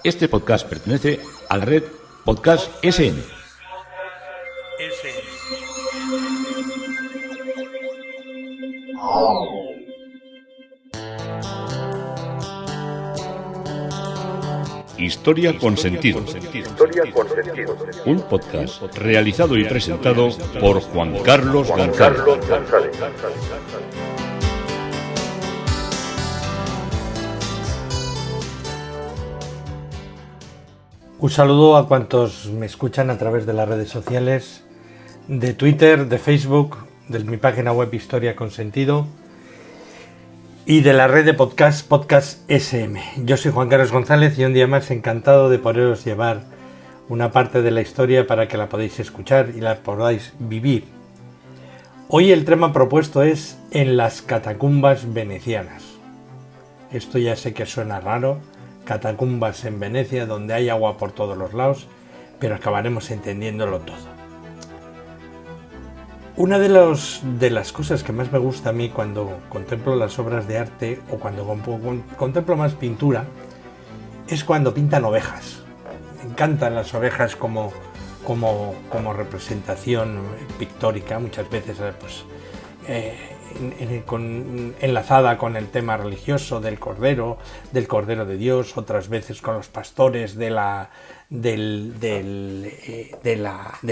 Este podcast pertenece a la red Podcast SN. Historia con sentido. Un podcast realizado y presentado por Juan Carlos González. Un saludo a cuantos me escuchan a través de las redes sociales, de Twitter, de Facebook, de mi página web Historia con Sentido y de la red de Podcast SM. Yo soy Juan Carlos González y un día más encantado de poderos llevar una parte de la historia para que la podáis escuchar y la podáis vivir. Hoy el tema propuesto es en las catacumbas venecianas. Esto ya sé que suena raro, catacumbas en Venecia donde hay agua por todos los lados, pero acabaremos entendiéndolo todo. Una de las cosas que más me gusta a mí cuando contemplo las obras de arte o cuando contemplo más pintura es cuando pintan ovejas. Me encantan las ovejas como representación pictórica, muchas veces enlazada con el tema religioso del Cordero de Dios, otras veces con los pastores del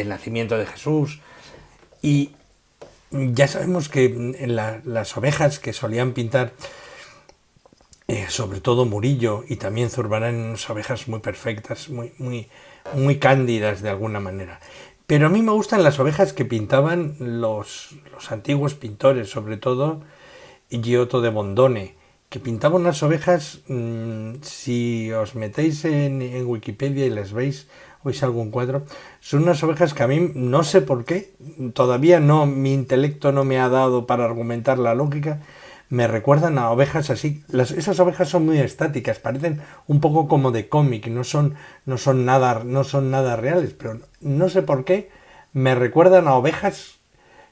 nacimiento de Jesús. Y ya sabemos que en las ovejas que solían pintar, sobre todo Murillo y también Zurbarán, unas ovejas muy perfectas, muy cándidas de alguna manera. Pero a mí me gustan las ovejas que pintaban los antiguos pintores, sobre todo Giotto de Bondone, que pintaban unas ovejas, si os metéis en Wikipedia y les veis, oís algún cuadro, son unas ovejas que a mí, no sé por qué, todavía mi intelecto no me ha dado para argumentar la lógica, me recuerdan a ovejas así. Esas ovejas son muy estáticas, parecen un poco como de cómic, no son nada reales, pero no sé por qué me recuerdan a ovejas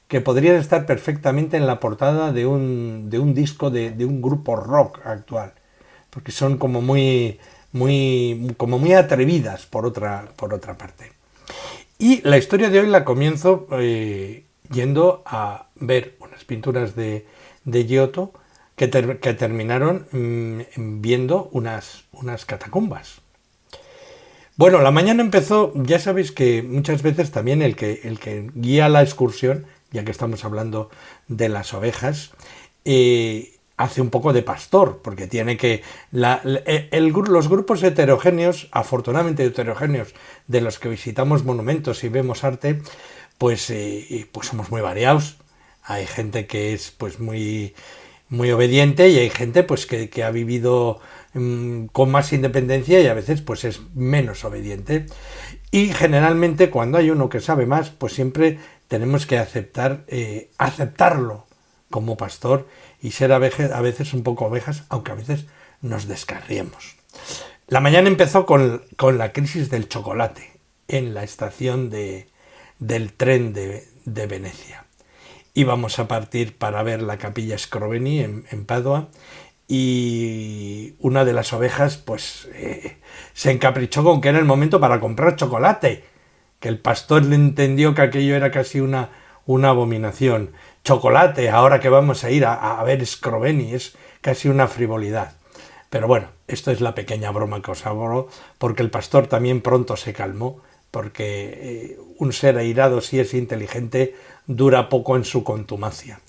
que podrían estar perfectamente en la portada de un disco de un grupo rock actual, porque son como muy atrevidas por otra parte. Y la historia de hoy la comienzo yendo a ver unas pinturas de Giotto que terminaron viendo unas catacumbas. Bueno, la mañana empezó, ya sabéis que muchas veces también el que guía la excursión, ya que estamos hablando de las ovejas, hace un poco de pastor, porque tiene que... los grupos heterogéneos, afortunadamente heterogéneos, de los que visitamos monumentos y vemos arte, pues somos muy variados. Hay gente que es pues muy obediente y hay gente pues que ha vivido con más independencia y a veces pues es menos obediente. Y generalmente cuando hay uno que sabe más, pues siempre tenemos que aceptarlo como pastor y ser a veces un poco ovejas, aunque a veces nos descarriemos. La mañana empezó con la crisis del chocolate en la estación del tren de Venecia. Íbamos a partir para ver la capilla Scrovegni en Padua y una de las ovejas pues se encaprichó con que era el momento para comprar chocolate, que el pastor le entendió que aquello era casi una abominación. Chocolate, ahora que vamos a ir a ver Scrovegni, es casi una frivolidad. Pero bueno, esto es la pequeña broma que os hago, porque el pastor también pronto se calmó, porque un ser airado, si es inteligente, dura poco en su contumacia.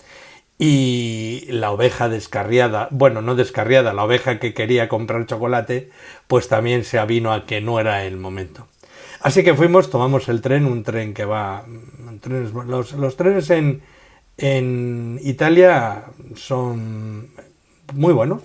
Y la oveja descarriada, la oveja que quería comprar chocolate, pues también se avino a que no era el momento. Así que tomamos el tren, un tren que va... Los trenes en Italia son muy buenos,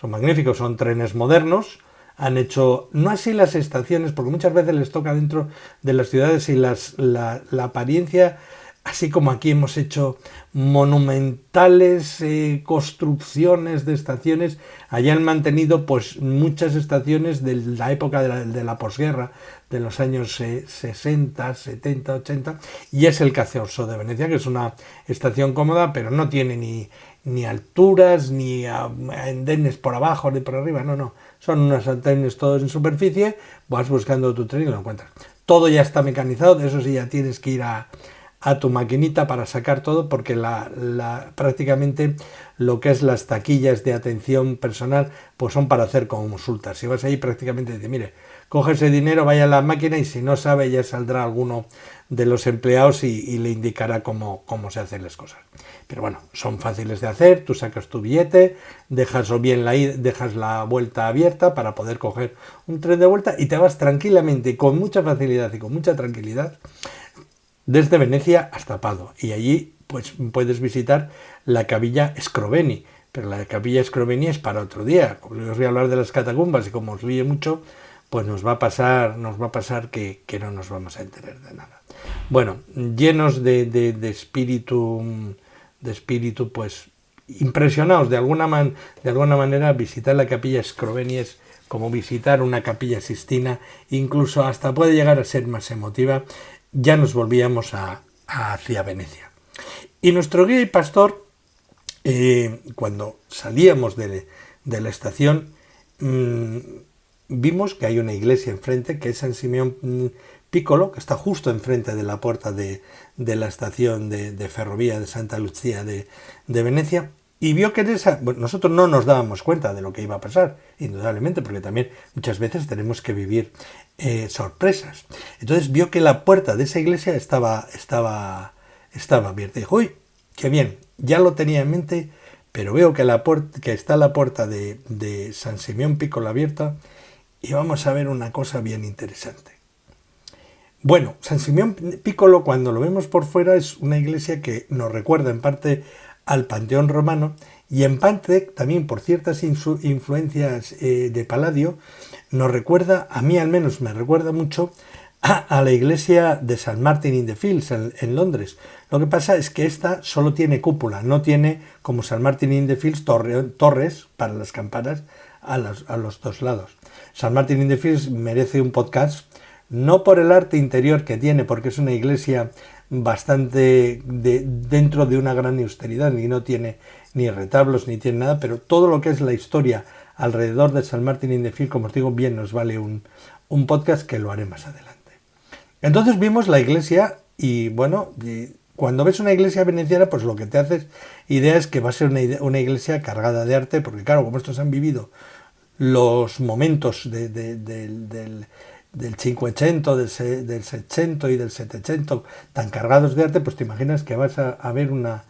son magníficos, son trenes modernos. Han hecho, no así las estaciones, porque muchas veces les toca dentro de las ciudades y la apariencia, así como aquí hemos hecho monumentales construcciones de estaciones, allá han mantenido pues muchas estaciones de la época de la posguerra, de los años 60, 70, 80, y es el Caorso de Venecia, que es una estación cómoda, pero no tiene ni alturas, ni a andenes por abajo, ni por arriba, no. Son unos andenes todos en superficie, vas buscando tu tren y lo encuentras. Todo ya está mecanizado, eso sí, ya tienes que ir a tu maquinita para sacar todo, porque prácticamente lo que es las taquillas de atención personal pues son para hacer consultas. Si vas ahí prácticamente dice, mire, coge ese dinero, vaya a la máquina y si no sabe ya saldrá alguno de los empleados y le indicará cómo se hacen las cosas. Pero bueno, son fáciles de hacer, tú sacas tu billete, dejas la vuelta abierta para poder coger un tren de vuelta y te vas tranquilamente, con mucha facilidad y con mucha tranquilidad, desde Venecia hasta Padua. Y allí pues puedes visitar la Capilla Scrovegni, pero la Capilla Scrovegni es para otro día. Como os voy a hablar de las catacumbas y como os líe mucho, pues nos va a pasar que no nos vamos a enterar de nada. Bueno, llenos de espíritu, pues impresionados de alguna manera, visitar la Capilla Scrovegni es como visitar una capilla sistina, incluso hasta puede llegar a ser más emotiva. Ya nos volvíamos hacia Venecia. Y nuestro guía y pastor, cuando salíamos de la estación, vimos que hay una iglesia enfrente, que es San Simeón Piccolo, que está justo enfrente de la puerta de la estación de ferrovía de Santa Lucía de Venecia, y vio que nosotros no nos dábamos cuenta de lo que iba a pasar, indudablemente, porque también muchas veces tenemos que vivir sorpresas. Entonces vio que la puerta de esa iglesia estaba abierta. Y dijo, uy, qué bien, ya lo tenía en mente, pero veo que está la puerta de San Simeón Piccolo abierta y vamos a ver una cosa bien interesante. Bueno, San Simeón Piccolo, cuando lo vemos por fuera, es una iglesia que nos recuerda en parte al Panteón Romano y en parte también por ciertas influencias de Palladio nos recuerda, a mí al menos me recuerda mucho a la iglesia de St. Martin in the Fields en Londres. Lo que pasa es que esta solo tiene cúpula, no tiene como St. Martin in the Fields torres para las campanas a los dos lados. St. Martin in the Fields merece un podcast, no por el arte interior que tiene, porque es una iglesia bastante dentro de una gran austeridad, y no tiene ni retablos ni tiene nada, pero todo lo que es la historia alrededor de St. Martin in the Fields, como os digo, bien nos vale un podcast que lo haré más adelante. Entonces vimos la iglesia y bueno, cuando ves una iglesia veneciana, pues lo que te haces idea es que va a ser una iglesia cargada de arte, porque claro, como estos han vivido los momentos del Cinquecento, del Seicento y del Settecento tan cargados de arte, pues te imaginas que vas a ver una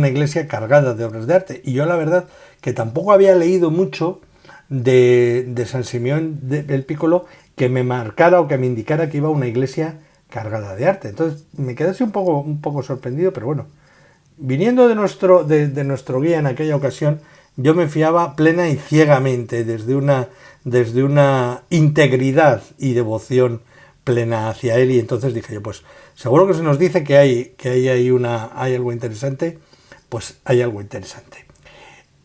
iglesia cargada de obras de arte. Y yo la verdad que tampoco había leído mucho de San Simeón del Piccolo que me marcara o que me indicara que iba a una iglesia cargada de arte. Entonces me quedé así un poco sorprendido, pero bueno, viniendo de nuestro guía en aquella ocasión, yo me fiaba plena y ciegamente desde una integridad y devoción plena hacia él, y entonces dije yo, pues seguro que se nos dice que hay algo interesante, pues hay algo interesante.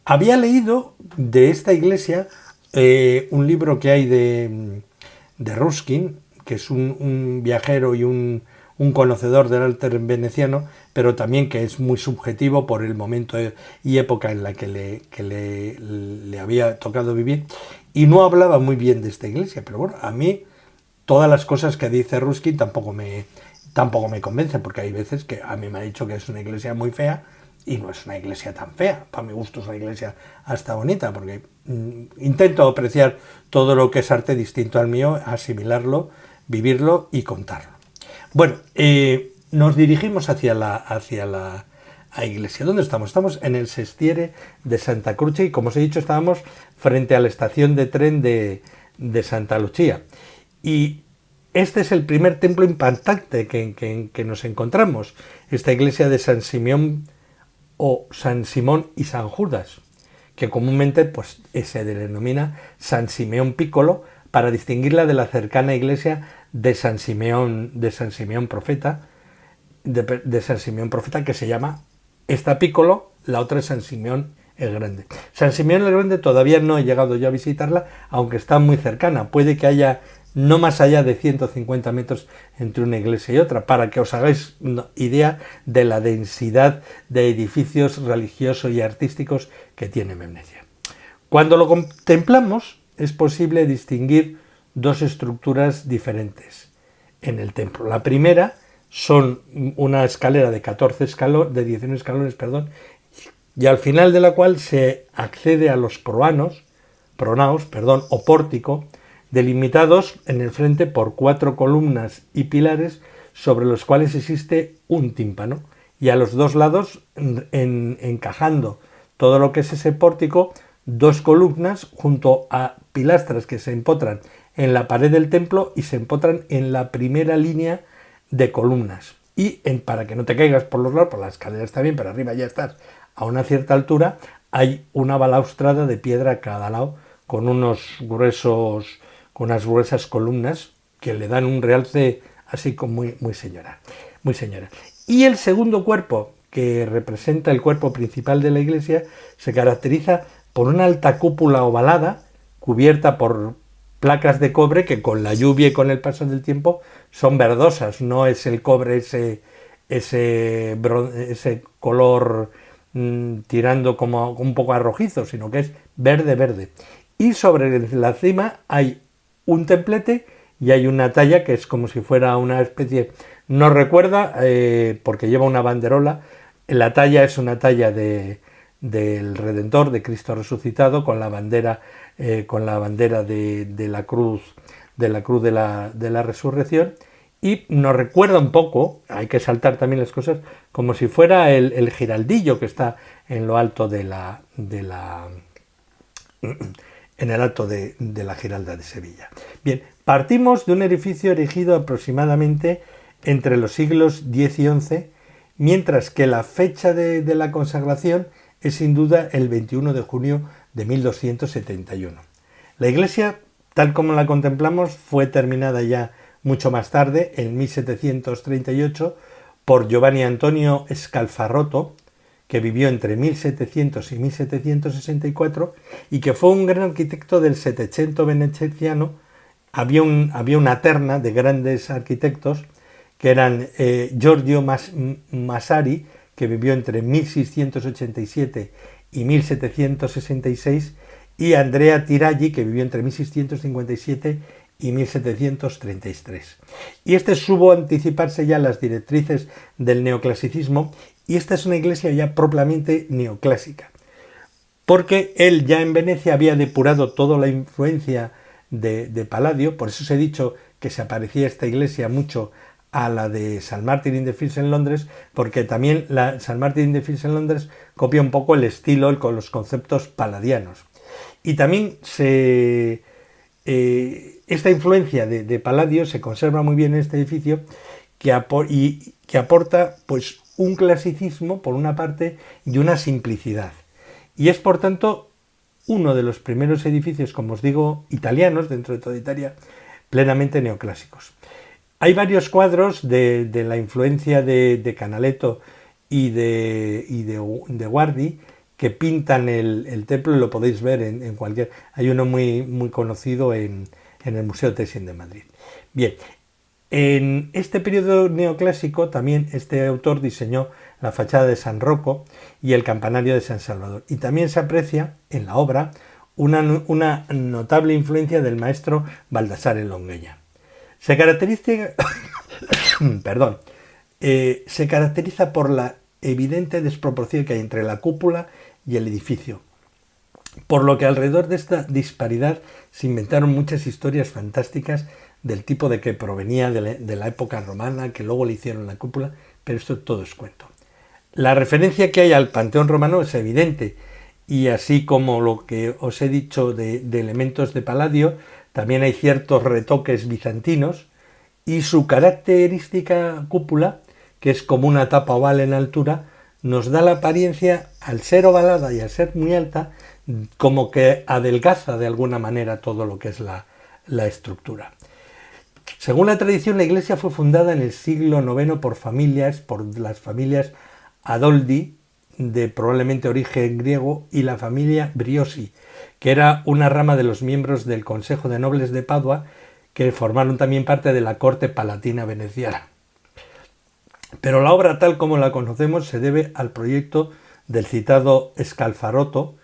Había leído de esta iglesia un libro que hay de Ruskin, que es un viajero y un conocedor del arte veneciano, pero también que es muy subjetivo por el momento y época en la que le había tocado vivir, y no hablaba muy bien de esta iglesia. Pero bueno, a mí todas las cosas que dice Ruskin tampoco me convencen, porque hay veces que a mí me ha dicho que es una iglesia muy fea, y no es una iglesia tan fea. Para mi gusto es una iglesia hasta bonita, porque intento apreciar todo lo que es arte distinto al mío, asimilarlo, vivirlo y contarlo. Bueno, nos dirigimos hacia la iglesia. ¿Dónde estamos? Estamos en el Sestiere de Santa Croce y, como os he dicho, estábamos frente a la estación de tren de Santa Lucia. Y este es el primer templo impactante que nos encontramos, esta iglesia de San Simeón o San Simón y San Judas, que comúnmente pues, se denomina San Simeón Piccolo para distinguirla de la cercana iglesia de San Simeón Profeta, de San Simeón Profeta, que se llama esta Piccolo, la otra es San Simeón el Grande. San Simeón el Grande todavía no he llegado yo a visitarla, aunque está muy cercana. Puede que haya no más allá de 150 metros entre una iglesia y otra, para que os hagáis una idea de la densidad de edificios religiosos y artísticos que tiene Venecia. Cuando lo contemplamos, es posible distinguir dos estructuras diferentes en el templo. La primera son una escalera de 19 escalones, y al final de la cual se accede a los pronaos, o pórtico, delimitados en el frente por 4 columnas y pilares sobre los cuales existe un tímpano, y a los dos lados, encajando todo lo que es ese pórtico, 2 columnas junto a pilastras que se empotran en la pared del templo y se empotran en la primera línea de columnas. Y para que no te caigas por los lados, por la escalera está bien, pero arriba ya estás a una cierta altura, hay una balaustrada de piedra a cada lado con unas gruesas columnas que le dan un realce así como muy señora. Y el segundo cuerpo, que representa el cuerpo principal de la iglesia, se caracteriza por una alta cúpula ovalada cubierta por placas de cobre que con la lluvia y con el paso del tiempo son verdosas, no es el cobre ese color tirando como un poco a rojizo, sino que es verde. Y sobre la cima hay un templete y hay una talla que es como si fuera una especie, no recuerda porque lleva una banderola, la talla es una talla del Redentor, de Cristo resucitado, con la bandera de la cruz de la resurrección, y nos recuerda un poco, hay que saltar también las cosas, como si fuera el giraldillo que está en lo alto en el alto de la Giralda de Sevilla. Bien, partimos de un edificio erigido aproximadamente entre los siglos X y XI, mientras que la fecha de la consagración es sin duda el 21 de junio de 1271. La iglesia, tal como la contemplamos, fue terminada ya mucho más tarde, en 1738, por Giovanni Antonio Scalfarotto, que vivió entre 1700 y 1764 y que fue un gran arquitecto del Settecento veneciano. Había una terna de grandes arquitectos que eran Giorgio Massari, que vivió entre 1687 y 1766, y Andrea Tiragli, que vivió entre 1657 y 1733. Y este supo anticiparse ya a las directrices del neoclasicismo, y esta es una iglesia ya propiamente neoclásica, porque él ya en Venecia había depurado toda la influencia de Palladio. Por eso os he dicho que se parecía esta iglesia mucho a la de St. Martin in the Fields en Londres, porque también la St. Martin in the Fields en Londres copia un poco el estilo con los conceptos palladianos. Y también esta influencia de Palladio se conserva muy bien en este edificio, que aporta pues un clasicismo por una parte y una simplicidad. Y es por tanto uno de los primeros edificios, como os digo, italianos, dentro de toda Italia, plenamente neoclásicos. Hay varios cuadros de la influencia de Canaletto y de Guardi que pintan el templo, y lo podéis ver en cualquier... Hay uno muy conocido en el Museo Thyssen de Madrid. Bien, en este periodo neoclásico también este autor diseñó la fachada de San Rocco y el campanario de San Salvador. Y también se aprecia en la obra una notable influencia del maestro Baldassare Longhena. Se caracteriza por la evidente desproporción que hay entre la cúpula y el edificio, por lo que alrededor de esta disparidad se inventaron muchas historias fantásticas del tipo de que provenía de la época romana, que luego le hicieron la cúpula, pero esto todo es cuento. La referencia que hay al Panteón romano es evidente, y así como lo que os he dicho de elementos de Palladio, también hay ciertos retoques bizantinos, y su característica cúpula, que es como una tapa oval en altura, nos da la apariencia, al ser ovalada y al ser muy alta, como que adelgaza de alguna manera todo lo que es la estructura. Según la tradición, la iglesia fue fundada en el siglo IX por las familias Adoldi, de probablemente origen griego, y la familia Briosi, que era una rama de los miembros del Consejo de Nobles de Padua, que formaron también parte de la corte palatina veneciana. Pero la obra tal como la conocemos se debe al proyecto del citado Scalfarotto,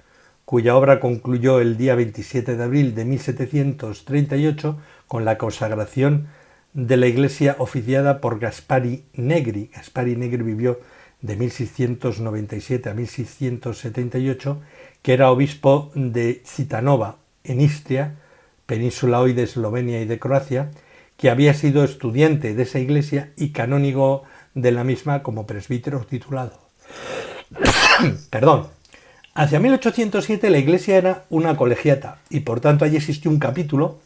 cuya obra concluyó el día 27 de abril de 1738 con la consagración de la iglesia oficiada por Gaspari Negri. Gaspari Negri vivió de 1697 a 1678, que era obispo de Citanova, en Istria, península hoy de Eslovenia y de Croacia, que había sido estudiante de esa iglesia y canónigo de la misma como presbítero titulado. Perdón. Hacia 1807 la iglesia era una colegiata y por tanto allí existió un capítulo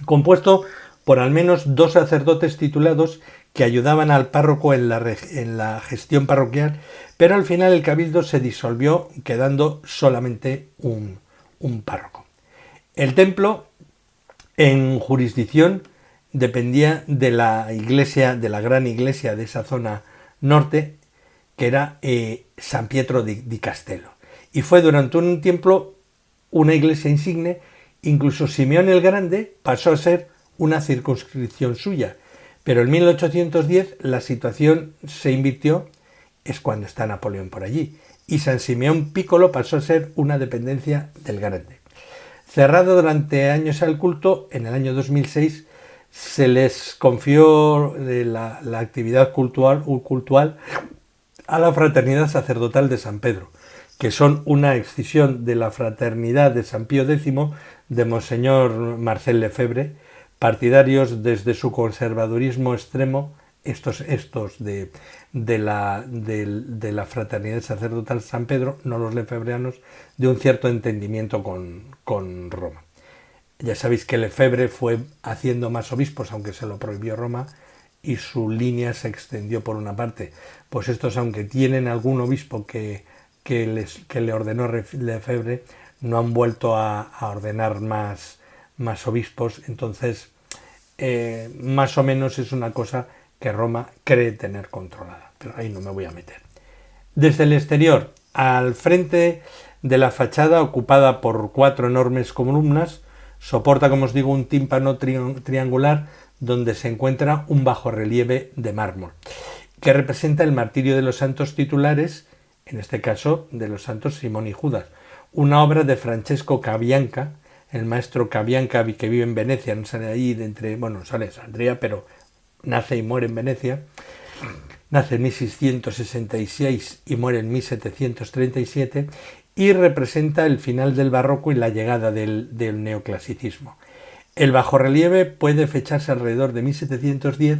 compuesto por al menos 2 sacerdotes titulados que ayudaban al párroco en la gestión parroquial, pero al final el cabildo se disolvió quedando solamente un párroco. El templo en jurisdicción dependía de la iglesia, de la gran iglesia de esa zona norte, que era San Pietro di Castello. Y fue durante un tiempo una iglesia insigne, incluso Simeón el Grande pasó a ser una circunscripción suya, pero en 1810 la situación se invirtió, es cuando está Napoleón por allí, y San Simeón Piccolo pasó a ser una dependencia del Grande. Cerrado durante años al culto, en el año 2006 se les confió la actividad cultural a la Fraternidad Sacerdotal de San Pedro, que son una excisión de la Fraternidad de San Pío X de Monseñor Marcel Lefebvre, partidarios desde su conservadurismo extremo, estos de la Fraternidad Sacerdotal San Pedro, no los lefebvreanos, de un cierto entendimiento con Roma. Ya sabéis que Lefebvre fue haciendo más obispos, aunque se lo prohibió Roma, y su línea se extendió por una parte. Pues estos, aunque tienen algún obispo que le ordenó Lefebvre, no han vuelto a ordenar más obispos, entonces más o menos es una cosa que Roma cree tener controlada, pero ahí no me voy a meter. Desde el exterior, al frente de la fachada, ocupada por 4 enormes columnas, soporta, como os digo, un tímpano triangular donde se encuentra un bajorrelieve de mármol, que representa el martirio de los santos titulares, en este caso de los santos Simón y Judas, una obra de Francesco Cabianca, el maestro Cabianca, que vive en Venecia, no sale ahí sale de Sandría, pero nace y muere en Venecia, nace en 1666 y muere en 1737, y representa el final del barroco y la llegada del neoclasicismo. El bajorrelieve puede fecharse alrededor de 1710,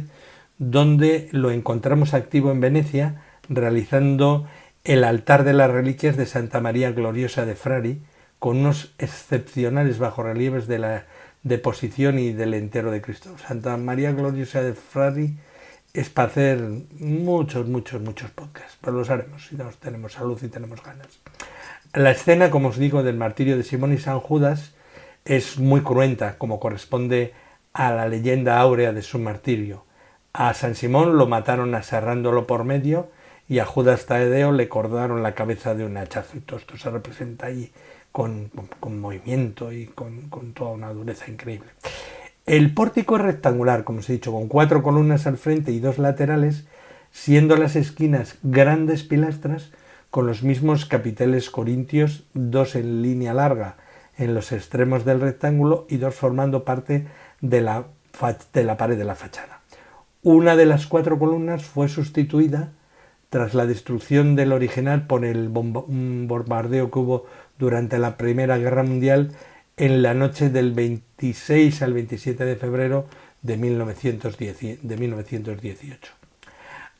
donde lo encontramos activo en Venecia, realizando el altar de las reliquias de Santa María Gloriosa de Frari, con unos excepcionales bajorrelieves de la deposición y del entero de Cristo. Santa María Gloriosa de Frari es para hacer muchos podcasts, pero los haremos si tenemos salud y tenemos ganas. La escena, como os digo, del martirio de Simón y San Judas es muy cruenta, como corresponde a la leyenda áurea de su martirio. A San Simón lo mataron aserrándolo por medio y a Judas Tadeo le cortaron la cabeza de un hachazo, y todo esto se representa allí con movimiento y con toda una dureza increíble. El pórtico es rectangular, como os he dicho, con 4 columnas al frente y 2 laterales, siendo las esquinas grandes pilastras con los mismos capiteles corintios, 2 en línea larga en los extremos del rectángulo y 2 formando parte de la pared de la fachada. Una de las 4 columnas fue sustituida tras la destrucción del original por un bombardeo que hubo durante la Primera Guerra Mundial en la noche del 26 al 27 de febrero de 1918.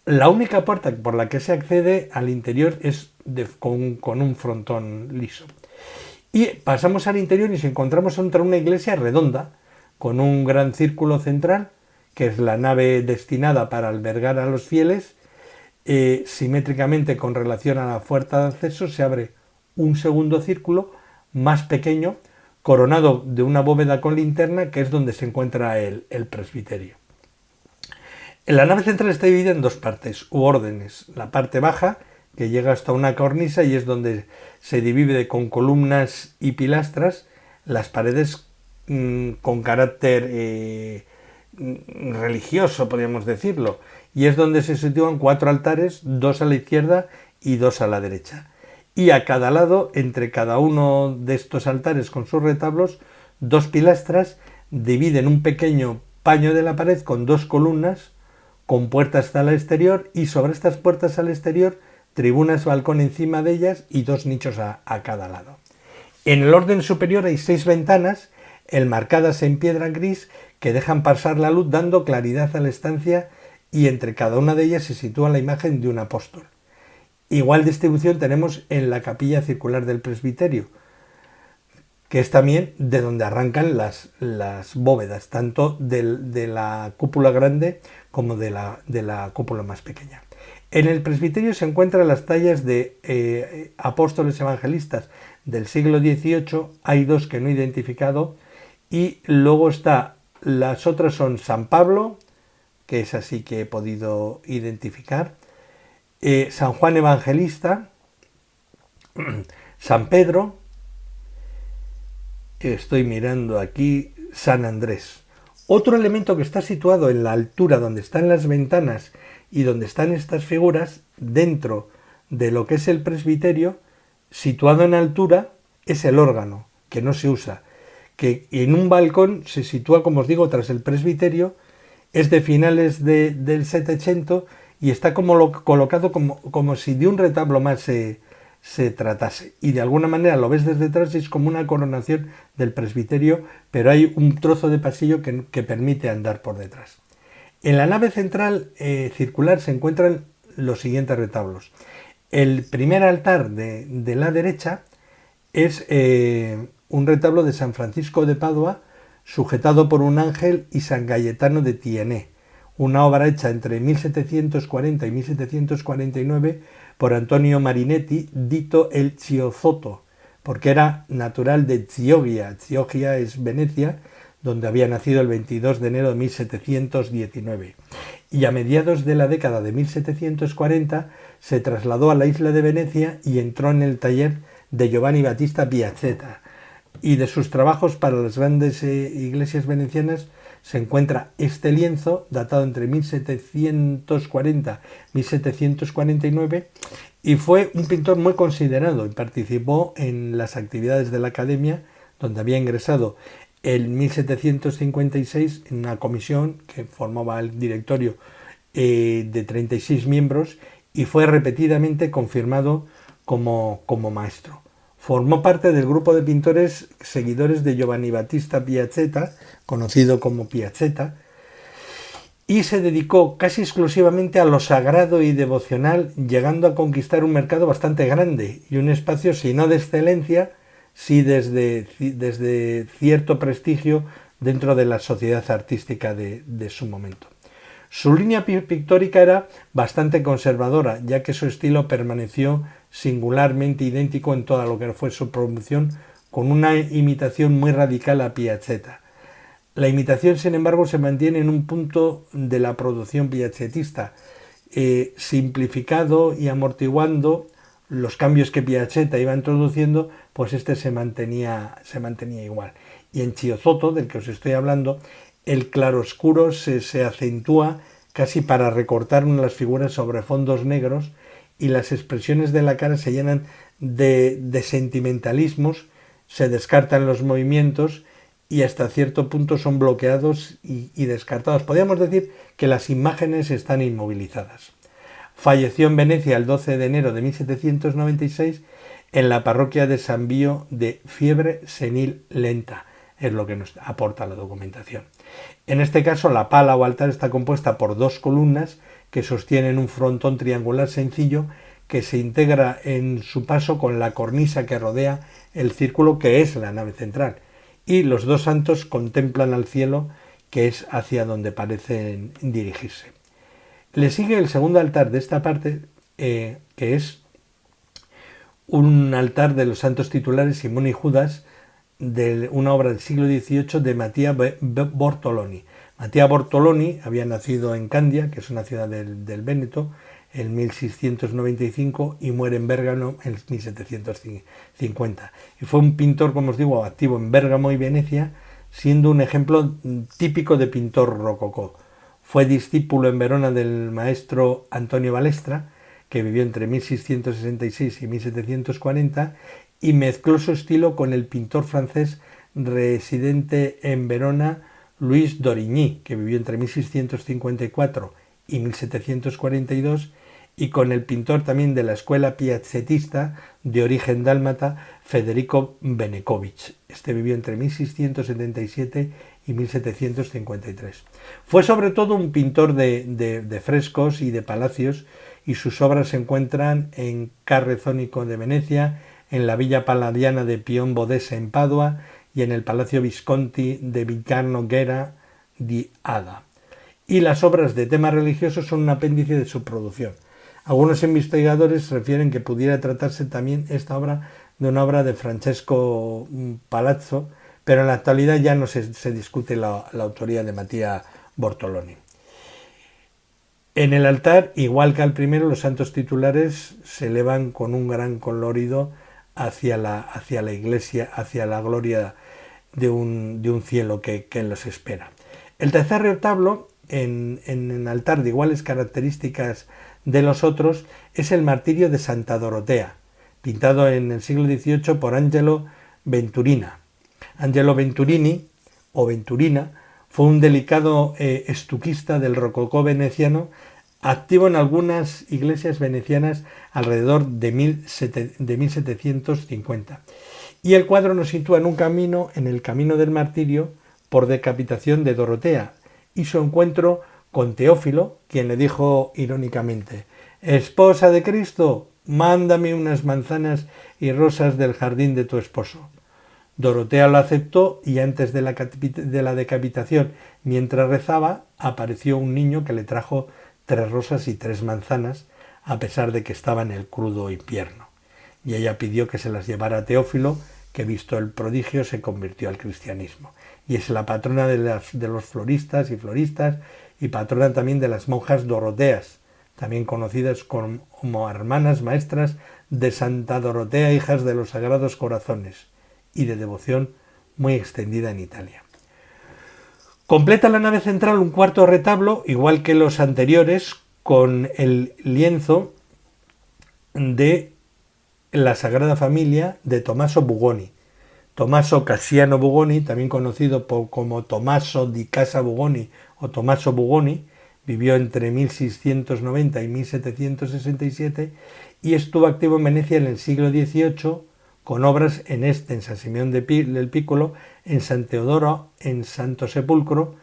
La única puerta por la que se accede al interior es con un frontón liso. Y pasamos al interior y nos encontramos ante una iglesia redonda, con un gran círculo central, que es la nave destinada para albergar a los fieles. Simétricamente con relación a la puerta de acceso se abre un segundo círculo más pequeño, coronado de una bóveda con linterna, que es donde se encuentra el presbiterio. La nave central está dividida en 2 partes u órdenes. La parte baja, que llega hasta una cornisa y es donde se divide con columnas y pilastras. Las paredes con carácter religioso, podríamos decirlo, y es donde se sitúan 4 altares, 2 a la izquierda y 2 a la derecha. Y a cada lado, entre cada uno de estos altares con sus retablos, 2 pilastras dividen un pequeño paño de la pared con 2 columnas, con puertas al exterior, y sobre estas puertas al exterior, tribunas, balcón encima de ellas y 2 nichos a cada lado. En el orden superior hay 6 ventanas, enmarcadas en piedra gris, que dejan pasar la luz dando claridad a la estancia, y entre cada una de ellas se sitúa la imagen de un apóstol. Igual distribución tenemos en la capilla circular del presbiterio, que es también de donde arrancan las bóvedas, tanto de la cúpula grande como de la cúpula más pequeña. En el presbiterio se encuentran las tallas de apóstoles evangelistas del siglo XVIII, hay 2 que no he identificado, y luego las otras son San Pablo, que es así que he podido identificar, San Juan Evangelista, San Pedro, estoy mirando aquí, San Andrés. Otro elemento que está situado en la altura donde están las ventanas y donde están estas figuras, dentro de lo que es el presbiterio, situado en altura, es el órgano, que no se usa, que en un balcón se sitúa, como os digo, tras el presbiterio, es de finales del Settecento y está colocado como si de un retablo más se tratase. Y de alguna manera lo ves desde atrás y es como una coronación del presbiterio, pero hay un trozo de pasillo que permite andar por detrás. En la nave central circular se encuentran los siguientes retablos. El primer altar de la derecha es un retablo de San Francisco de Padua, sujetado por un ángel, y San Cayetano de Thiene, una obra hecha entre 1740 y 1749 por Antonio Marinetti, dito el Chiozotto, porque era natural de Chioggia. Chioggia es Venecia, donde había nacido el 22 de enero de 1719. Y a mediados de la década de 1740 se trasladó a la isla de Venecia y entró en el taller de Giovanni Battista Piazzetta. Y de sus trabajos para las grandes iglesias venecianas se encuentra este lienzo, datado entre 1740 y 1749, y fue un pintor muy considerado y participó en las actividades de la Academia, donde había ingresado en 1756 en una comisión que formaba el directorio de 36 miembros y fue repetidamente confirmado como maestro. Formó parte del grupo de pintores seguidores de Giovanni Battista Piazzetta, conocido como Piazzetta, y se dedicó casi exclusivamente a lo sagrado y devocional, llegando a conquistar un mercado bastante grande y un espacio, si no de excelencia, sí desde cierto prestigio dentro de la sociedad artística de su momento. Su línea pictórica era bastante conservadora, ya que su estilo permaneció singularmente idéntico en toda lo que fue su producción, con una imitación muy radical a Piazzetta. La imitación, sin embargo, se mantiene en un punto de la producción piazzetta, simplificado y amortiguando los cambios que Piazzetta iba introduciendo, pues este se mantenía igual. Y en Chiozotto, del que os estoy hablando, el claroscuro se acentúa casi para recortar las figuras sobre fondos negros, y las expresiones de la cara se llenan de sentimentalismos, se descartan los movimientos y hasta cierto punto son bloqueados y descartados. Podríamos decir que las imágenes están inmovilizadas. Falleció en Venecia el 12 de enero de 1796 en la parroquia de San Bío de fiebre senil lenta, es lo que nos aporta la documentación. En este caso, la pala o altar está compuesta por 2 columnas que sostienen un frontón triangular sencillo que se integra en su paso con la cornisa que rodea el círculo que es la nave central, y los 2 santos contemplan al cielo, que es hacia donde parecen dirigirse. Le sigue el segundo altar de esta parte, que es un altar de los santos titulares Simón y Judas, de una obra del siglo XVIII de Mattia Bortoloni. Mattia Bortoloni había nacido en Candia, que es una ciudad del Véneto, en 1695 y muere en Bérgamo en 1750. Y fue un pintor, como os digo, activo en Bérgamo y Venecia, siendo un ejemplo típico de pintor rococó. Fue discípulo en Verona del maestro Antonio Balestra, que vivió entre 1666 y 1740, y mezcló su estilo con el pintor francés residente en Verona, Louis d'Origny, que vivió entre 1654 y 1742, y con el pintor también de la escuela piazzetta de origen dálmata, Federico Benekovich. Este vivió entre 1677 y 1753. Fue sobre todo un pintor de frescos y de palacios, y sus obras se encuentran en Carrezónico de Venecia, en la Villa Palladiana de Pion Bodese en Padua y en el Palacio Visconti de Vignano Ghera di Ada. Y las obras de tema religioso son un apéndice de su producción. Algunos investigadores refieren que pudiera tratarse también esta obra de una obra de Francesco Palazzo, pero en la actualidad ya no se discute la autoría de Mattia Bortoloni. En el altar, igual que al primero, los santos titulares se elevan con un gran colorido hacia la iglesia, hacia la gloria de un cielo que los espera. El tercer retablo, en el altar de iguales características de los otros, es el martirio de Santa Dorotea, pintado en el siglo XVIII por Angelo Venturina. Angelo Venturini, o Venturina, fue un delicado estuquista del rococó veneciano, activo en algunas iglesias venecianas alrededor de 1750. Y el cuadro nos sitúa en el camino del martirio por decapitación de Dorotea, y su encuentro con Teófilo, quien le dijo irónicamente: «Esposa de Cristo, mándame unas manzanas y rosas del jardín de tu esposo». Dorotea lo aceptó, y antes de la decapitación, mientras rezaba, apareció un niño que le trajo 3 rosas y 3 manzanas, a pesar de que estaba en el crudo invierno. Y ella pidió que se las llevara a Teófilo, que visto el prodigio se convirtió al cristianismo. Y es la patrona de los floristas y patrona también de las monjas doroteas, también conocidas como hermanas maestras de Santa Dorotea, hijas de los Sagrados Corazones, y de devoción muy extendida en Italia. Completa la nave central un cuarto retablo, igual que los anteriores, con el lienzo de la Sagrada Familia de Tommaso Bugoni. Tommaso Cassiano Bugoni, también conocido como Tommaso di Casa Bugoni o Tommaso Bugoni, vivió entre 1690 y 1767 y estuvo activo en Venecia en el siglo XVIII, con obras en San Simeón del Piccolo, en San Teodoro, en Santo Sepulcro,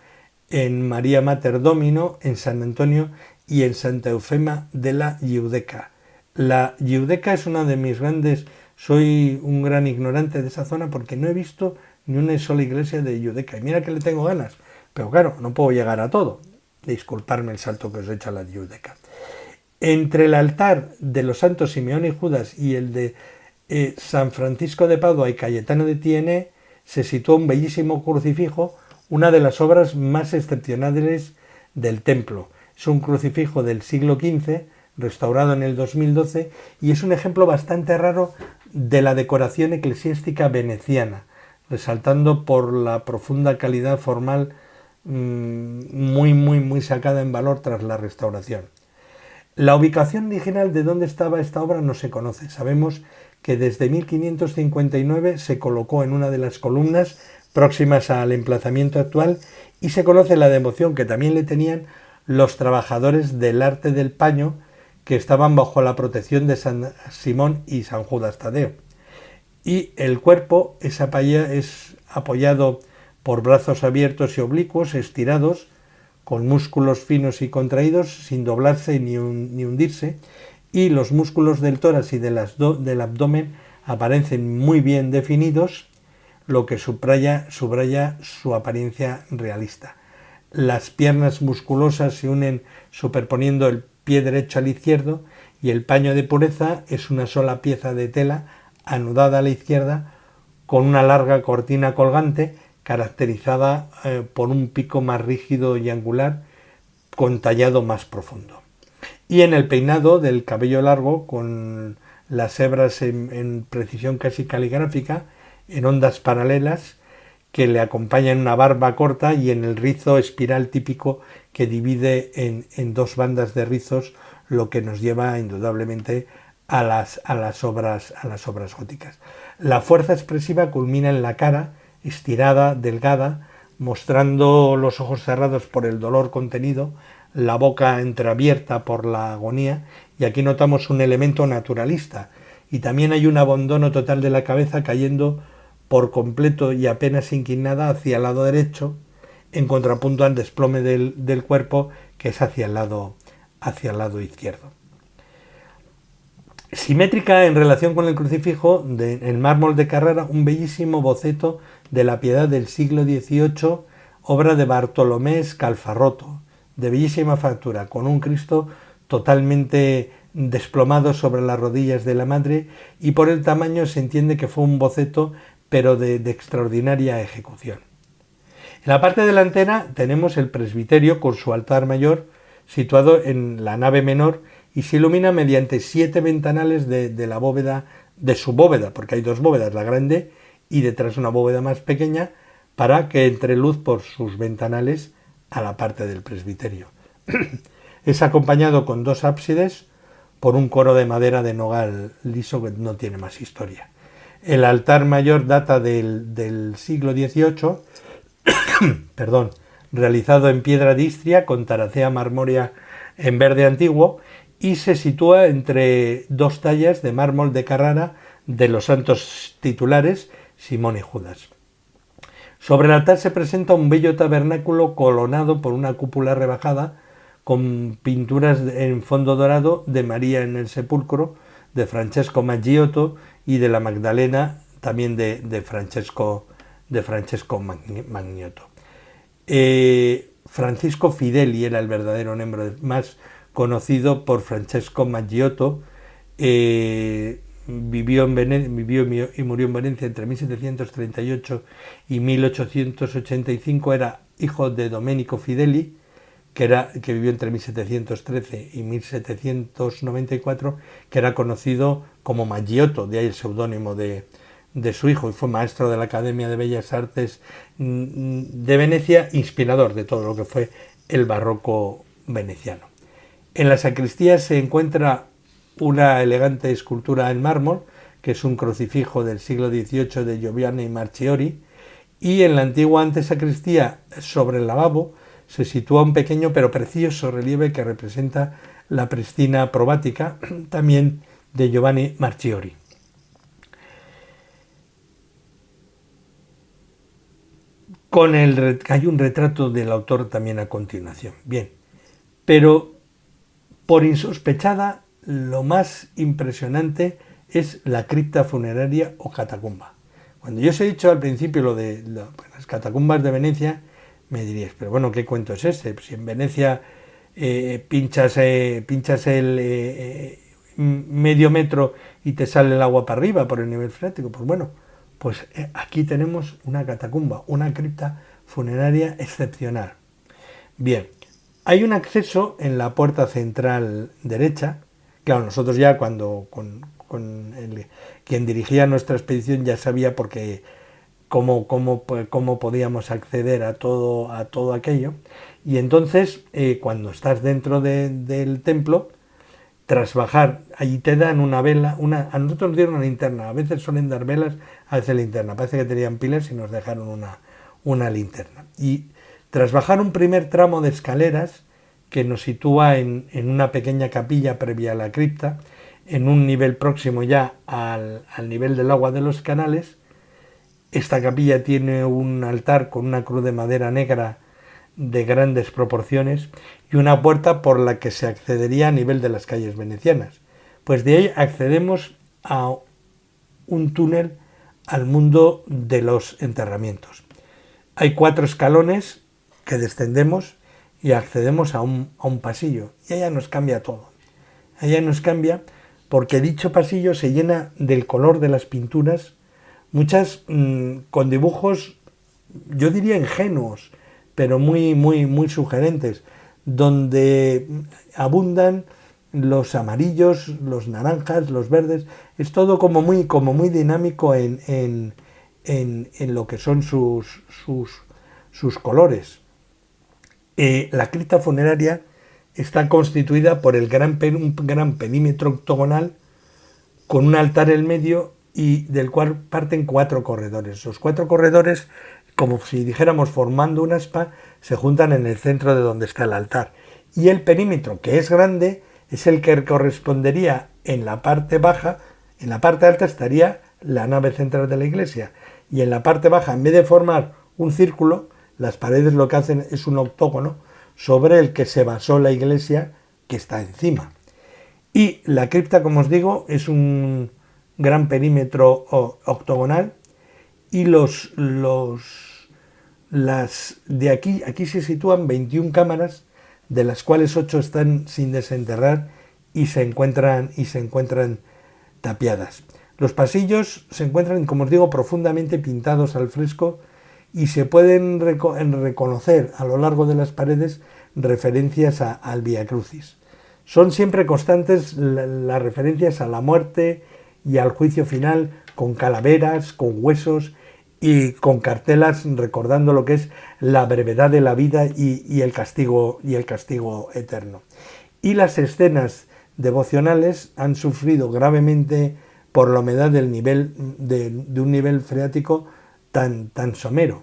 en María Mater Domino, en San Antonio y en Santa Eufema de la Giudecca. La Giudecca es una de mis grandes... Soy un gran ignorante de esa zona porque no he visto ni una sola iglesia de Giudecca. Y mira que le tengo ganas, pero claro, no puedo llegar a todo. Disculparme el salto que os he hecho a la Giudecca. Entre el altar de los santos Simeón y Judas y el de San Francisco de Padua y Cayetano de Thiene se situó un bellísimo crucifijo, una de las obras más excepcionales del templo. Es un crucifijo del siglo XV, restaurado en el 2012, y es un ejemplo bastante raro de la decoración eclesiástica veneciana, resaltando por la profunda calidad formal muy sacada en valor tras la restauración. La ubicación original de dónde estaba esta obra no se conoce. Sabemos que desde 1559 se colocó en una de las columnas próximas al emplazamiento actual, y se conoce la devoción que también le tenían los trabajadores del arte del paño, que estaban bajo la protección de San Simón y San Judas Tadeo. Y el cuerpo es apoyado por brazos abiertos y oblicuos, estirados, con músculos finos y contraídos, sin doblarse ni hundirse, y los músculos del tórax y del abdomen aparecen muy bien definidos, lo que subraya su apariencia realista. Las piernas musculosas se unen superponiendo el pie derecho al izquierdo, y el paño de pureza es una sola pieza de tela anudada a la izquierda con una larga cortina colgante caracterizada por un pico más rígido y angular con tallado más profundo. Y en el peinado del cabello largo, con las hebras en precisión casi caligráfica, en ondas paralelas, que le acompaña en una barba corta y en el rizo espiral típico que divide en dos bandas de rizos, lo que nos lleva indudablemente a las obras góticas. La fuerza expresiva culmina en la cara, estirada, delgada, mostrando los ojos cerrados por el dolor contenido, la boca entreabierta por la agonía, y aquí notamos un elemento naturalista, y también hay un abandono total de la cabeza cayendo por completo y apenas inclinada hacia el lado derecho, en contrapunto al desplome del cuerpo, que es hacia el lado izquierdo. Simétrica en relación con el crucifijo, en mármol de Carrara, un bellísimo boceto de la Piedad del siglo XVIII, obra de Bartolomé Scalfarotto, de bellísima factura, con un Cristo totalmente desplomado sobre las rodillas de la Madre, y por el tamaño se entiende que fue un boceto, pero de extraordinaria ejecución. En la parte delantera tenemos el presbiterio con su altar mayor, situado en la nave menor, y se ilumina mediante 7 ventanales de la bóveda, de su bóveda, porque hay 2 bóvedas, la grande y detrás una bóveda más pequeña, para que entre luz por sus ventanales a la parte del presbiterio. Es acompañado con 2 ábsides por un coro de madera de nogal liso que no tiene más historia. El altar mayor data del siglo XVIII, realizado en piedra de Istria con taracea marmórea en verde antiguo, y se sitúa entre 2 tallas de mármol de Carrara de los santos titulares Simón y Judas. Sobre el altar se presenta un bello tabernáculo colonado por una cúpula rebajada con pinturas en fondo dorado de María en el sepulcro, de Francesco Maggiotto, y de la Magdalena también de Francesco Magniotto. Francisco Fideli era el verdadero nombre, más conocido por Francesco Maggiotto. Vivió y murió en Venecia entre 1738 y 1885. Era hijo de Domenico Fideli, que vivió entre 1713 y 1794, que era conocido como Maggiotto, de ahí el seudónimo de su hijo, y fue maestro de la Academia de Bellas Artes de Venecia, inspirador de todo lo que fue el barroco veneciano. En la sacristía se encuentra una elegante escultura en mármol, que es un crucifijo del siglo XVIII de Giovanni Marchiori, y en la antigua antesacristía, sobre el lavabo, se sitúa un pequeño pero precioso relieve que representa la Pristina Probatica, también de Giovanni Marchiori. Hay un retrato del autor también a continuación. Bien, pero por insospechada, lo más impresionante es la cripta funeraria o catacumba. Cuando yo os he dicho al principio lo de las catacumbas de Venecia, me diríais, pero bueno, ¿qué cuento es este? Pues si en Venecia pinchas el medio metro y te sale el agua para arriba por el nivel freático, pues bueno, pues aquí tenemos una catacumba, una cripta funeraria excepcional. Bien, hay un acceso en la puerta central derecha. Claro, nosotros ya cuando quien dirigía nuestra expedición ya sabía porque cómo podíamos acceder a todo aquello. Y entonces, cuando estás dentro del templo, tras bajar, allí te dan una vela, a nosotros nos dieron una linterna, a veces suelen dar velas, a veces linterna, parece que tenían pilas y nos dejaron una linterna. Y tras bajar un primer tramo de escaleras, que nos sitúa en una pequeña capilla previa a la cripta, en un nivel próximo ya al nivel del agua de los canales. Esta capilla tiene un altar con una cruz de madera negra de grandes proporciones y una puerta por la que se accedería a nivel de las calles venecianas. Pues de ahí accedemos a un túnel al mundo de los enterramientos. Hay 4 escalones que descendemos y accedemos a un pasillo, y allá nos cambia todo. Allá nos cambia porque dicho pasillo se llena del color de las pinturas, muchas con dibujos, yo diría ingenuos, pero muy, muy, muy sugerentes, donde abundan los amarillos, los naranjas, los verdes. Es todo como muy dinámico en en lo que son sus colores. La cripta funeraria está constituida por un gran perímetro octogonal con un altar en medio y del cual parten 4 corredores. Los 4 corredores, como si dijéramos formando una aspa, se juntan en el centro de donde está el altar. Y el perímetro, que es grande, es el que correspondería en la parte baja. En la parte alta estaría la nave central de la iglesia, y en la parte baja, en vez de formar un círculo, las paredes lo que hacen es un octógono sobre el que se basó la iglesia, que está encima. Y la cripta, como os digo, es un gran perímetro octogonal, y de aquí se sitúan 21 cámaras, de las cuales 8 están sin desenterrar y se encuentran tapiadas. Los pasillos se encuentran, como os digo, profundamente pintados al fresco, y se pueden reconocer a lo largo de las paredes referencias al Vía Crucis. Son siempre constantes las referencias a la muerte y al juicio final, con calaveras, con huesos y con cartelas recordando lo que es la brevedad de la vida y el castigo eterno. Y las escenas devocionales han sufrido gravemente por la humedad del nivel de un nivel freático tan somero.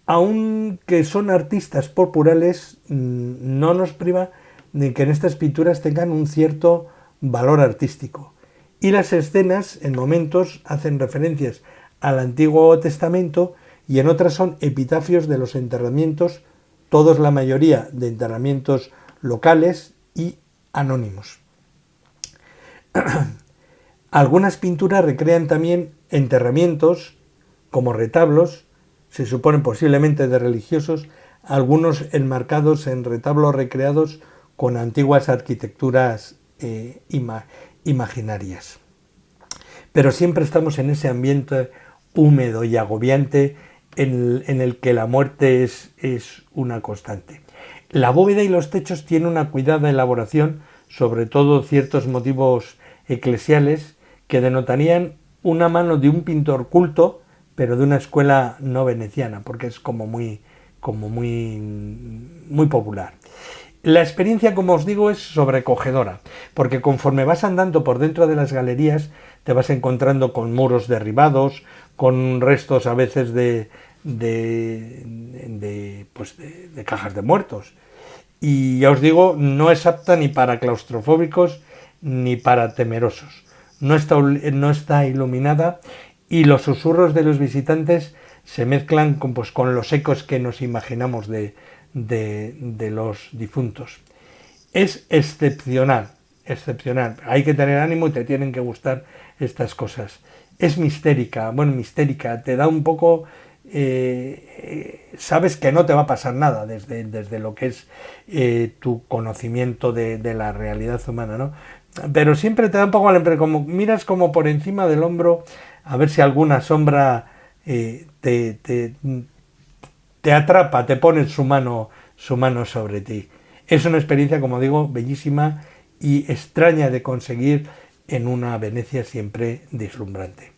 Aunque son artistas populares, no nos priva de que en estas pinturas tengan un cierto valor artístico. Y las escenas, en momentos, hacen referencias al Antiguo Testamento, y en otras son epitafios de los enterramientos, todos, la mayoría, de enterramientos locales y anónimos. Algunas pinturas recrean también enterramientos como retablos, se suponen posiblemente de religiosos, algunos enmarcados en retablos recreados con antiguas arquitecturas imaginarias. Pero siempre estamos en ese ambiente húmedo y agobiante en el que la muerte es una constante. La bóveda y los techos tienen una cuidada elaboración, sobre todo ciertos motivos eclesiales que denotarían una mano de un pintor culto, pero de una escuela no veneciana, porque es como muy popular. La experiencia, como os digo, es sobrecogedora, porque conforme vas andando por dentro de las galerías te vas encontrando con muros derribados, con restos a veces de cajas de muertos. Y ya os digo, no es apta ni para claustrofóbicos ni para temerosos. No está iluminada, y los susurros de los visitantes se mezclan con los ecos que nos imaginamos de los difuntos. Es excepcional. Hay que tener ánimo y te tienen que gustar estas cosas. Es mistérica, te da un poco... sabes que no te va a pasar nada desde lo que es tu conocimiento de la realidad humana, ¿no? Pero siempre te da un poco como miras como por encima del hombro a ver si alguna sombra te atrapa, te pone su mano sobre ti. Es una experiencia, como digo, bellísima y extraña de conseguir en una Venecia siempre deslumbrante.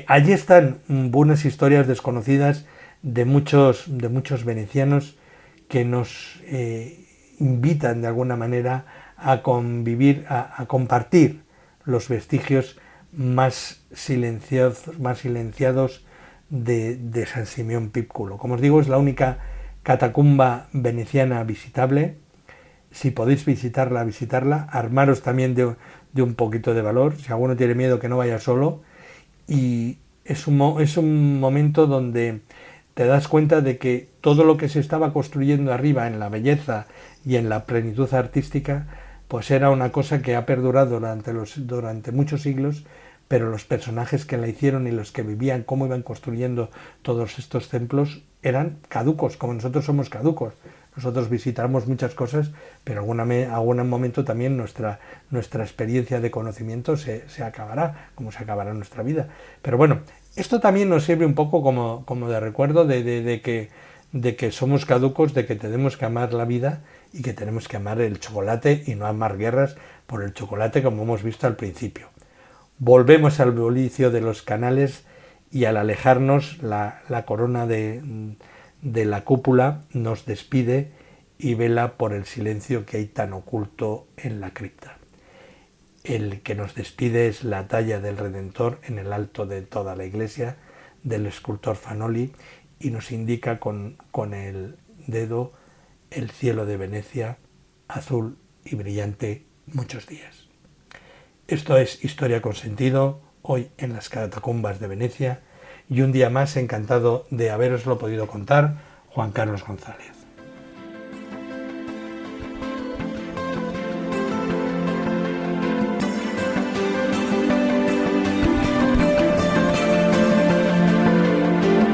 Allí están buenas historias desconocidas de muchos venecianos que nos invitan de alguna manera a convivir, a compartir los vestigios más silenciados de San Simeón Pípculo. Como os digo, es la única catacumba veneciana visitable. Si podéis visitarla, armaros también de un poquito de valor. Si alguno tiene miedo, que no vaya solo. Y es un momento donde te das cuenta de que todo lo que se estaba construyendo arriba en la belleza y en la plenitud artística, pues era una cosa que ha perdurado durante muchos siglos, pero los personajes que la hicieron y los que vivían, cómo iban construyendo todos estos templos, eran caducos, como nosotros somos caducos. Nosotros visitamos muchas cosas, pero algún momento también nuestra experiencia de conocimiento se acabará, como se acabará nuestra vida. Pero bueno, esto también nos sirve un poco como de recuerdo de que somos caducos, de que tenemos que amar la vida y que tenemos que amar el chocolate y no amar guerras por el chocolate, como hemos visto al principio. Volvemos al bullicio de los canales y al alejarnos la corona de la cúpula nos despide y vela por el silencio que hay tan oculto en la cripta. El que nos despide es la talla del Redentor en el alto de toda la iglesia del escultor Fanoli y nos indica con el dedo el cielo de Venecia, azul y brillante muchos días. Esto es Historia con Sentido, hoy en las catacumbas de Venecia, y un día más encantado de haberoslo podido contar, Juan Carlos González.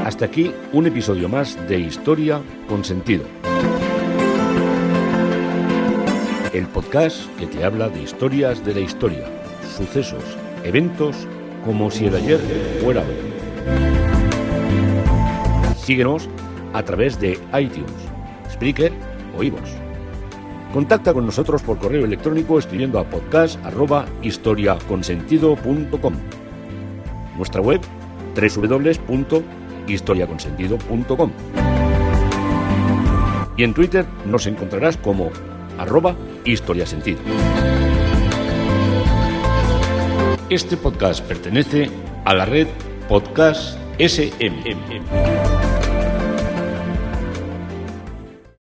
Hasta aquí un episodio más de Historia con Sentido. El podcast que te habla de historias de la historia, sucesos, eventos, como si el ayer fuera hoy. Síguenos a través de iTunes, Spreaker o iVoox. Contacta con nosotros por correo electrónico escribiendo a podcast@historiaconsentido.com. Nuestra web www.historiaconsentido.com. Y en Twitter nos encontrarás como @historiasentido. Este podcast pertenece a la red Podcast SM.